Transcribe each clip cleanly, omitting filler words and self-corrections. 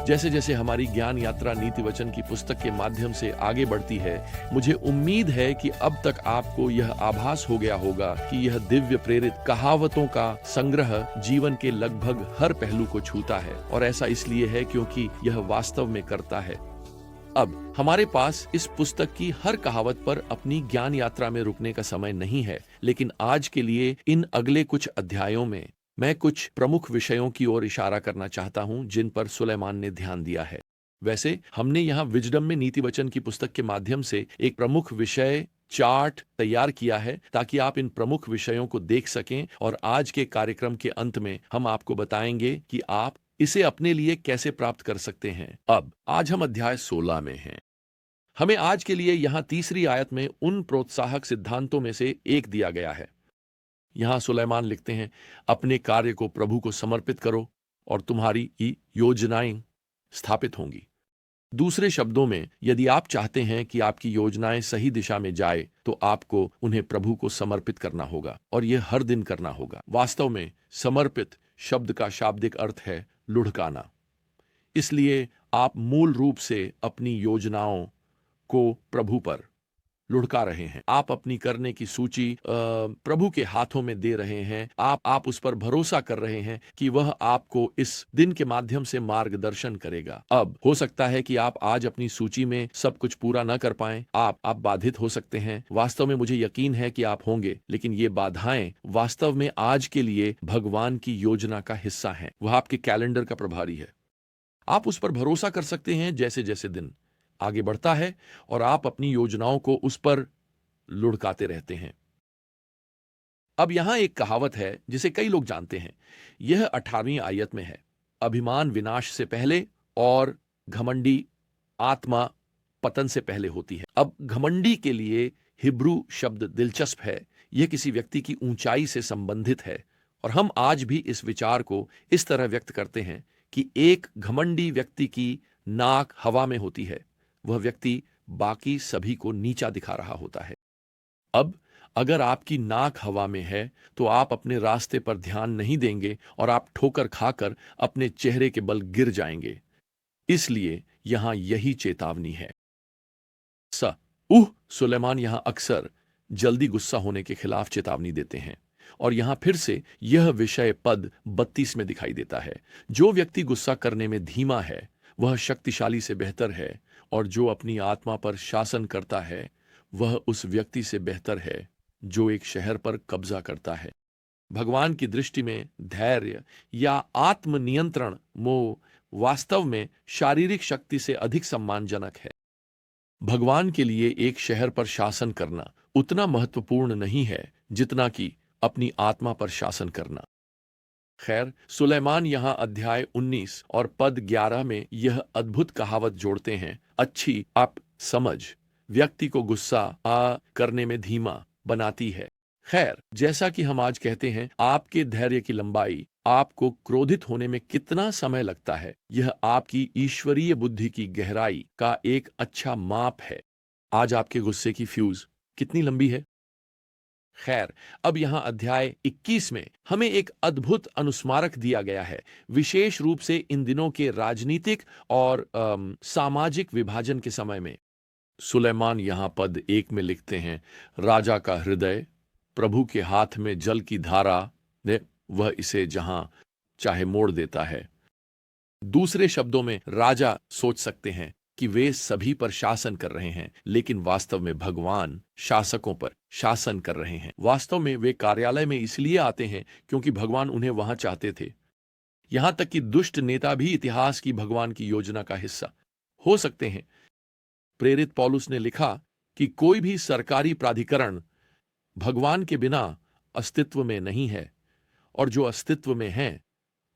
जैसे जैसे हमारी ज्ञान यात्रा नीति वचन की पुस्तक के माध्यम से आगे बढ़ती है, मुझे उम्मीद है कि अब तक आपको यह आभास हो गया होगा कि यह दिव्य प्रेरित कहावतों का संग्रह जीवन के लगभग हर पहलू को छूता है, और ऐसा इसलिए है क्योंकि यह वास्तव में करता है। अब हमारे पास इस पुस्तक की हर कहावत पर अपनी ज्ञान यात्रा में रुकने का समय नहीं है, लेकिन आज के लिए इन अगले कुछ अध्यायों में मैं कुछ प्रमुख विषयों की ओर इशारा करना चाहता हूं जिन पर सुलेमान ने ध्यान दिया है। वैसे हमने यहाँ विजडम में नीति वचन की पुस्तक के माध्यम से एक प्रमुख विषय चार्ट तैयार किया है ताकि आप इन प्रमुख विषयों को देख सकें, और आज के कार्यक्रम के अंत में हम आपको बताएंगे कि आप इसे अपने लिए कैसे प्राप्त कर सकते हैं। अब आज हम अध्याय 16 में हैं। हमें आज के लिए यहाँ तीसरी आयत में उन प्रोत्साहक सिद्धांतों में से एक दिया गया है। यहां सुलेमान लिखते हैं, अपने कार्य को प्रभु को समर्पित करो और तुम्हारी योजनाएं स्थापित होंगी। दूसरे शब्दों में, यदि आप चाहते हैं कि आपकी योजनाएं सही दिशा में जाए तो आपको उन्हें प्रभु को समर्पित करना होगा, और यह हर दिन करना होगा। वास्तव में समर्पित शब्द का शाब्दिक अर्थ है लुढ़काना। इसलिए आप मूल रूप से अपनी योजनाओं को प्रभु पर लुढ़का रहे हैं। आप अपनी करने की सूची प्रभु के हाथों में दे रहे हैं। आप उस पर भरोसा कर रहे हैं कि वह आपको इस दिन के माध्यम से मार्गदर्शन करेगा। अब हो सकता है कि आप आज अपनी सूची में सब कुछ पूरा न कर पाएं। आप बाधित हो सकते हैं। वास्तव में मुझे यकीन है कि आप होंगे, लेकिन ये बाधाएं वास्तव में आज के लिए भगवान की योजना का हिस्सा हैं। वह आपके कैलेंडर का प्रभारी है। आप उस पर भरोसा कर सकते हैं जैसे जैसे दिन आगे बढ़ता है और आप अपनी योजनाओं को उस पर लुढ़काते रहते हैं। अब यहां एक कहावत है जिसे कई लोग जानते हैं। यह 18वीं आयत में है, अभिमान विनाश से पहले और घमंडी आत्मा पतन से पहले होती है। अब घमंडी के लिए हिब्रू शब्द दिलचस्प है। यह किसी व्यक्ति की ऊंचाई से संबंधित है, और हम आज भी इस विचार को इस तरह व्यक्त करते हैं कि एक घमंडी व्यक्ति की नाक हवा में होती है। वह व्यक्ति बाकी सभी को नीचा दिखा रहा होता है। अब अगर आपकी नाक हवा में है तो आप अपने रास्ते पर ध्यान नहीं देंगे और आप ठोकर खाकर अपने चेहरे के बल गिर जाएंगे। इसलिए यहां यही चेतावनी है। सुलेमान यहां अक्सर जल्दी गुस्सा होने के खिलाफ चेतावनी देते हैं, और यहां फिर से यह विषय पद 32 में दिखाई देता है। जो व्यक्ति गुस्सा करने में धीमा है वह शक्तिशाली से बेहतर है, और जो अपनी आत्मा पर शासन करता है वह उस व्यक्ति से बेहतर है जो एक शहर पर कब्जा करता है। भगवान की दृष्टि में धैर्य या आत्मनियंत्रण मोह वास्तव में शारीरिक शक्ति से अधिक सम्मानजनक है। भगवान के लिए एक शहर पर शासन करना उतना महत्वपूर्ण नहीं है जितना कि अपनी आत्मा पर शासन करना। खैर, सुलेमान यहां अध्याय 19 और पद 11 में यह अद्भुत कहावत जोड़ते हैं, अच्छी आप समझ व्यक्ति को गुस्सा करने में धीमा बनाती है। खैर, जैसा कि हम आज कहते हैं, आपके धैर्य की लंबाई आपको क्रोधित होने में कितना समय लगता है, यह आपकी ईश्वरीय बुद्धि की गहराई का एक अच्छा माप है। आज आपके गुस्से की फ्यूज कितनी लंबी है? खैर, अब यहां अध्याय 21 में हमें एक अद्भुत अनुस्मारक दिया गया है, विशेष रूप से इन दिनों के राजनीतिक और सामाजिक विभाजन के समय में। सुलेमान यहां पद 1 में लिखते हैं, राजा का हृदय प्रभु के हाथ में जल की धारा ने वह इसे जहां चाहे मोड़ देता है। दूसरे शब्दों में, राजा सोच सकते हैं कि वे सभी पर शासन कर रहे हैं, लेकिन वास्तव में भगवान शासकों पर शासन कर रहे हैं। वास्तव में वे कार्यालय में इसलिए आते हैं क्योंकि भगवान उन्हें वहां चाहते थे। यहां तक कि दुष्ट नेता भी इतिहास की भगवान की योजना का हिस्सा हो सकते हैं। प्रेरित पौलुस ने लिखा कि कोई भी सरकारी प्राधिकरण भगवान के बिना अस्तित्व में नहीं है, और जो अस्तित्व में हैं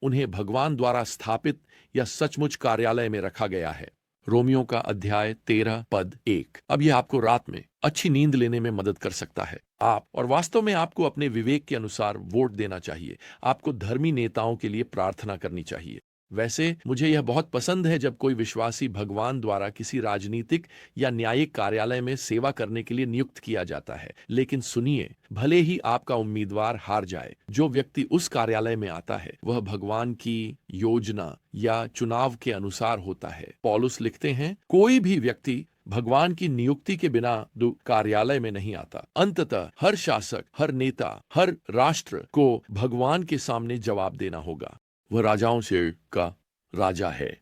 उन्हें भगवान द्वारा स्थापित या सचमुच कार्यालय में रखा गया है। रोमियो का अध्याय 13 पद 1। अब यह आपको रात में अच्छी नींद लेने में मदद कर सकता है। और वास्तव में आपको अपने विवेक के अनुसार वोट देना चाहिए। आपको धर्मी नेताओं के लिए प्रार्थना करनी चाहिए। वैसे मुझे यह बहुत पसंद है जब कोई विश्वासी भगवान द्वारा किसी राजनीतिक या न्यायिक कार्यालय में सेवा करने के लिए नियुक्त किया जाता है। लेकिन सुनिए, भले ही आपका उम्मीदवार हार जाए, जो व्यक्ति उस कार्यालय में आता है वह भगवान की योजना या चुनाव के अनुसार होता है। पौलुस लिखते हैं, कोई भी व्यक्ति भगवान की नियुक्ति के बिना कार्यालय में नहीं आता। अंततः हर शासक, हर नेता, हर राष्ट्र को भगवान के सामने जवाब देना होगा। वह राजाओं से का राजा है।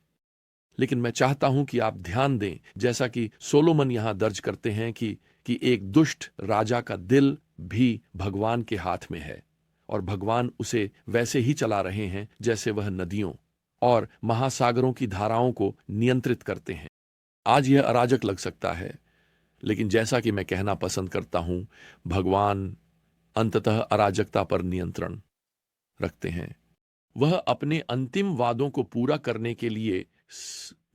लेकिन मैं चाहता हूं कि आप ध्यान दें, जैसा कि सोलोमन यहां दर्ज करते हैं कि एक दुष्ट राजा का दिल भी भगवान के हाथ में है और भगवान उसे वैसे ही चला रहे हैं जैसे वह नदियों और महासागरों की धाराओं को नियंत्रित करते हैं। आज यह अराजक लग सकता है, लेकिन जैसा कि मैं कहना पसंद करता हूं, भगवान अंततः अराजकता पर नियंत्रण रखते हैं। वह अपने अंतिम वादों को पूरा करने के लिए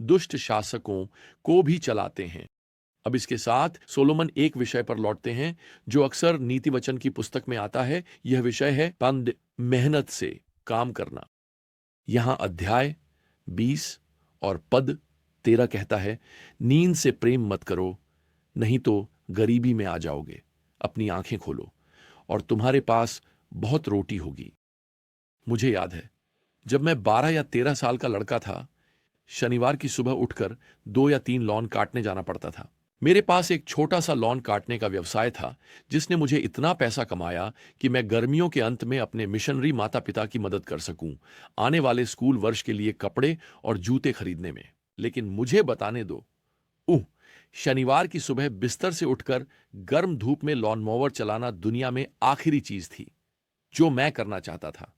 दुष्ट शासकों को भी चलाते हैं। अब इसके साथ सोलोमन एक विषय पर लौटते हैं जो अक्सर नीति वचन की पुस्तक में आता है। यह विषय है मेहनत से काम करना। यहां अध्याय 20 और पद 13 कहता है, नींद से प्रेम मत करो, नहीं तो गरीबी में आ जाओगे। अपनी आंखें खोलो और तुम्हारे पास बहुत रोटी होगी। मुझे याद है, जब मैं 12 या 13 साल का लड़का था, शनिवार की सुबह उठकर 2 या 3 लॉन काटने जाना पड़ता था। मेरे पास एक छोटा सा लॉन काटने का व्यवसाय था, जिसने मुझे इतना पैसा कमाया कि मैं गर्मियों के अंत में अपने मिशनरी माता पिता की मदद कर सकूं, आने वाले स्कूल वर्ष के लिए कपड़े और जूते खरीदने में। लेकिन मुझे बताने दो, शनिवार की सुबह बिस्तर से उठकर गर्म धूप में लॉन मोवर चलाना दुनिया में आखिरी चीज थी जो मैं करना चाहता था।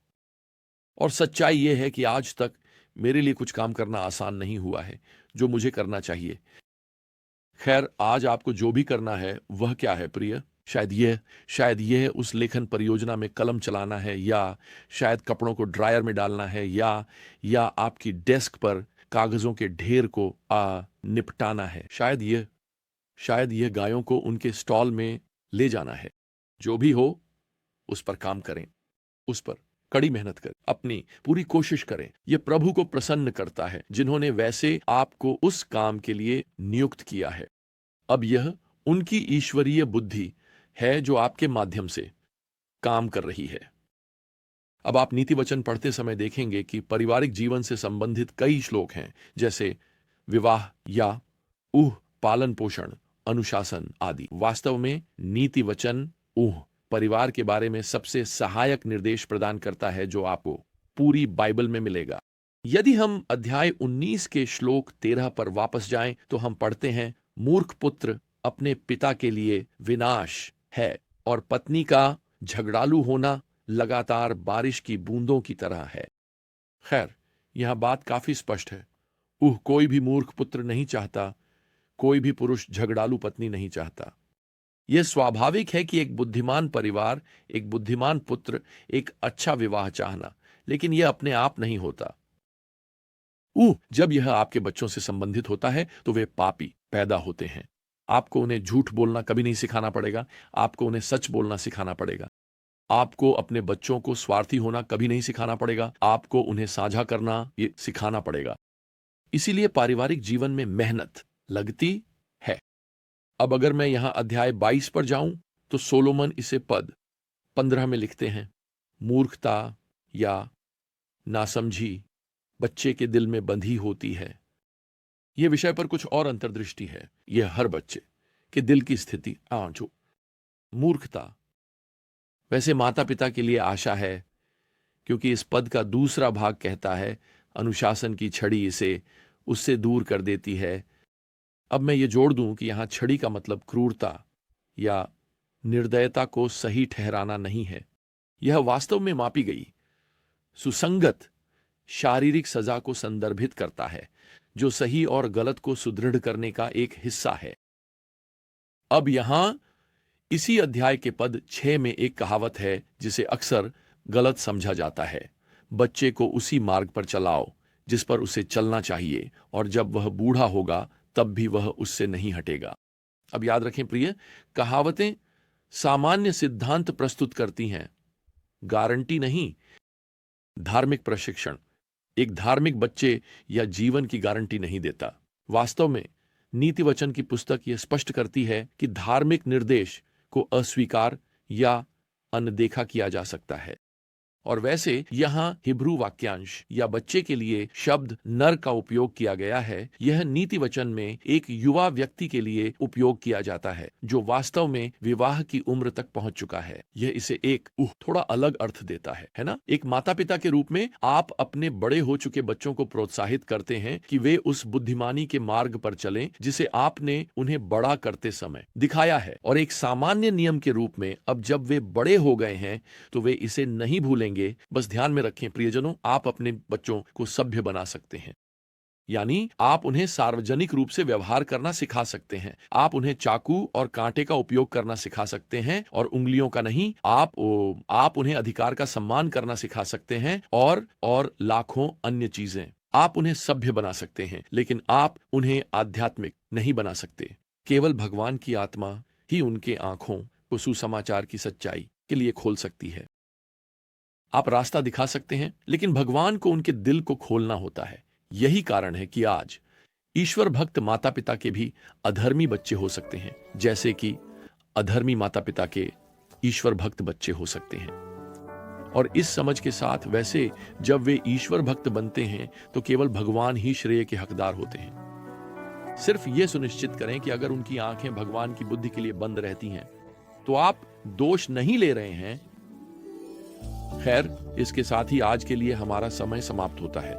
और सच्चाई यह है कि आज तक मेरे लिए कुछ काम करना आसान नहीं हुआ है जो मुझे करना चाहिए। खैर, आज आपको जो भी करना है वह क्या है प्रिय? शायद यह उस लेखन परियोजना में कलम चलाना है, या शायद कपड़ों को ड्रायर में डालना है, या आपकी डेस्क पर कागजों के ढेर को निपटाना है। शायद यह गायों को उनके स्टॉल में ले जाना है। जो भी हो, उस पर काम करें, उस पर कड़ी मेहनत करें, अपनी पूरी कोशिश करें। यह प्रभु को प्रसन्न करता है, जिन्होंने वैसे आपको उस काम के लिए नियुक्त किया है। अब यह उनकी ईश्वरीय बुद्धि है जो आपके माध्यम से काम कर रही है। अब आप नीति वचन पढ़ते समय देखेंगे कि पारिवारिक जीवन से संबंधित कई श्लोक हैं, जैसे विवाह या पालन पोषण, अनुशासन आदि। वास्तव में नीति वचन परिवार के बारे में सबसे सहायक निर्देश प्रदान करता है जो आपको पूरी बाइबल में मिलेगा। यदि हम अध्याय 19 के श्लोक 13 पर वापस जाएं तो हम पढ़ते हैं, मूर्ख पुत्र अपने पिता के लिए विनाश है और पत्नी का झगड़ालू होना लगातार बारिश की बूंदों की तरह है। खैर, यह बात काफी स्पष्ट है। कोई भी मूर्ख पुत्र नहीं चाहता, कोई भी पुरुष झगड़ालू पत्नी नहीं चाहता। यह स्वाभाविक है कि एक बुद्धिमान परिवार, एक बुद्धिमान पुत्र, एक अच्छा विवाह चाहना, लेकिन यह अपने आप नहीं होता। जब यह आपके बच्चों से संबंधित होता है तो वे पापी पैदा होते हैं। आपको उन्हें झूठ बोलना कभी नहीं सिखाना पड़ेगा, आपको उन्हें सच बोलना सिखाना पड़ेगा। आपको अपने बच्चों को स्वार्थी होना कभी नहीं सिखाना पड़ेगा, आपको उन्हें साझा करना ये सिखाना पड़ेगा। इसीलिए पारिवारिक जीवन में मेहनत लगती है। अब अगर मैं यहां अध्याय 22 पर जाऊं तो सोलोमन इसे पद 15 में लिखते हैं, मूर्खता या नासमझी बच्चे के दिल में बंधी होती है। यह विषय पर कुछ और अंतर्दृष्टि है। यह हर बच्चे के दिल की स्थिति जो मूर्खता वैसे माता पिता के लिए आशा है, क्योंकि इस पद का दूसरा भाग कहता है, अनुशासन की छड़ी इसे उससे दूर कर देती है। अब मैं ये जोड़ दूं कि यहां छड़ी का मतलब क्रूरता या निर्दयता को सही ठहराना नहीं है। यह वास्तव में मापी गई सुसंगत शारीरिक सजा को संदर्भित करता है, जो सही और गलत को सुदृढ़ करने का एक हिस्सा है। अब यहां इसी अध्याय के पद 6 में एक कहावत है जिसे अक्सर गलत समझा जाता है, बच्चे को उसी मार्ग पर चलाओ जिस पर उसे चलना चाहिए, और जब वह बूढ़ा होगा तब भी वह उससे नहीं हटेगा। अब याद रखें प्रिय, कहावतें सामान्य सिद्धांत प्रस्तुत करती हैं, गारंटी नहीं। धार्मिक प्रशिक्षण एक धार्मिक बच्चे या जीवन की गारंटी नहीं देता। वास्तव में नीति वचन की पुस्तक यह स्पष्ट करती है कि धार्मिक निर्देश को अस्वीकार या अनदेखा किया जा सकता है। और वैसे यहाँ हिब्रू वाक्यांश या बच्चे के लिए शब्द नर का उपयोग किया गया है। यह नीति वचन में एक युवा व्यक्ति के लिए उपयोग किया जाता है जो वास्तव में विवाह की उम्र तक पहुंच चुका है। यह इसे एक थोड़ा अलग अर्थ देता है ना। एक माता पिता के रूप में आप अपने बड़े हो चुके बच्चों को प्रोत्साहित करते हैं कि वे उस बुद्धिमानी के मार्ग पर चलें जिसे आपने उन्हें बड़ा करते समय दिखाया है। और एक सामान्य नियम के रूप में अब जब वे बड़े हो गए हैं तो वे इसे नहीं भूलेंगे। बस ध्यान में रखें प्रियजनों, आप अपने बच्चों को सभ्य बना सकते हैं, यानी आप उन्हें सार्वजनिक रूप से व्यवहार करना सिखा सकते हैं। आप उन्हें चाकू और कांटे का उपयोग करना सिखा सकते हैं और उंगलियों का नहीं। आप उन्हें अधिकार का सम्मान करना सिखा सकते हैं और लाखों अन्य चीजें। आप उन्हें सभ्य बना सकते हैं, लेकिन आप उन्हें आध्यात्मिक नहीं बना सकते। केवल भगवान की आत्मा ही उनके आंखों को सुसमाचार की सच्चाई के लिए खोल सकती है। आप रास्ता दिखा सकते हैं, लेकिन भगवान को उनके दिल को खोलना होता है। यही कारण है कि आज ईश्वर भक्त माता पिता के भी अधर्मी बच्चे हो सकते हैं, जैसे कि अधर्मी माता पिता के ईश्वर भक्त बच्चे हो सकते हैं। और इस समझ के साथ वैसे जब वे ईश्वर भक्त बनते हैं तो केवल भगवान ही श्रेय के हकदार होते हैं। सिर्फ ये सुनिश्चित करें कि अगर उनकी आंखें भगवान की बुद्धि के लिए बंद रहती हैं तो आप दोष नहीं ले रहे हैं। खैर, इसके साथ ही आज के लिए हमारा समय समाप्त होता है।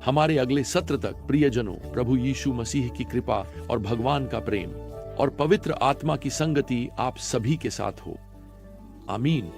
हमारे अगले सत्र तक प्रियजनों, प्रभु यीशु मसीह की कृपा और भगवान का प्रेम और पवित्र आत्मा की संगति आप सभी के साथ हो। आमीन।